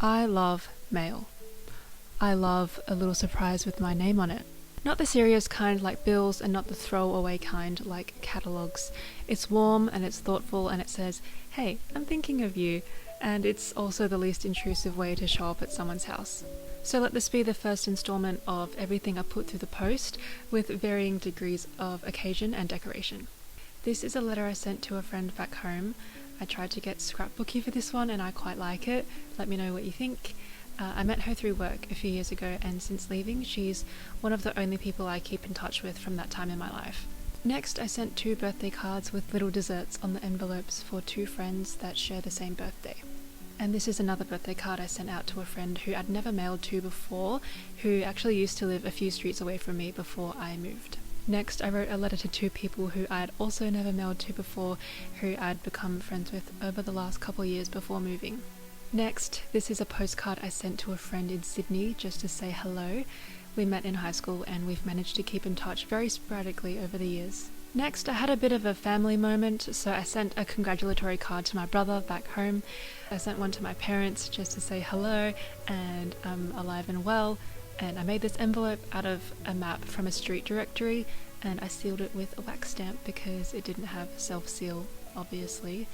I love mail. I love a little surprise with my name on it. Not the serious kind like bills and not the throwaway kind like catalogues. It's warm and it's thoughtful and it says, hey, I'm thinking of you, and it's also the least intrusive way to show up at someone's house. So let this be the first installment of everything I put through the post with varying degrees of occasion and decoration. This is a letter I sent to a friend back home. I tried to get scrapbooky for this one and I quite like it. Let me know what you think. I met her through work a few years ago, and since leaving, she's one of the only people I keep in touch with from that time in my life. Next, I sent 2 birthday cards with little desserts on the envelopes for 2 friends that share the same birthday. And this is another birthday card I sent out to a friend who I'd never mailed to before, who actually used to live a few streets away from me before I moved. Next, I wrote a letter to 2 people who I'd also never mailed to before, who I'd become friends with over the last couple years before moving. Next, this is a postcard I sent to a friend in Sydney just to say hello. We met in high school and we've managed to keep in touch very sporadically over the years. Next, I had a bit of a family moment, so I sent a congratulatory card to my brother back home. I sent one to my parents just to say hello and I'm alive and well. And I made this envelope out of a map from a street directory and I sealed it with a wax stamp because it didn't have self-seal, obviously.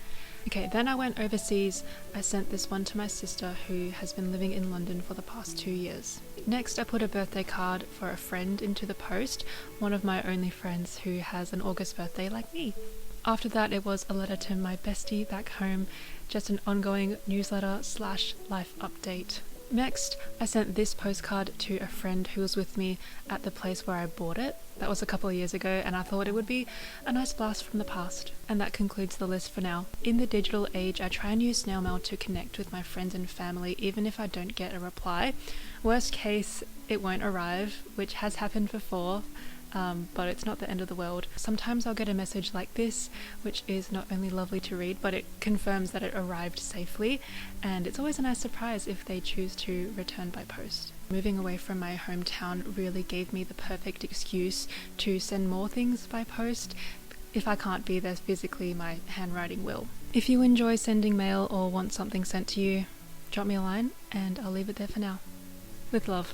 Okay, then I went overseas. I sent this one to my sister who has been living in London for the past 2 years. Next, I put a birthday card for a friend into the post, one of my only friends who has an August birthday like me. After that, it was a letter to my bestie back home, just an ongoing newsletter/life update. Next, I sent this postcard to a friend who was with me at the place where I bought it. That was a couple of years ago and I thought it would be a nice blast from the past. And that concludes the list for now. In the digital age, I try and use snail mail to connect with my friends and family even if I don't get a reply. Worst case, it won't arrive, which has happened before. But it's not the end of the world. Sometimes I'll get a message like this, which is not only lovely to read, but it confirms that it arrived safely, and it's always a nice surprise if they choose to return by post. Moving away from my hometown really gave me the perfect excuse to send more things by post. If I can't be there physically, my handwriting will. If you enjoy sending mail or want something sent to you, drop me a line, and I'll leave it there for now. With love.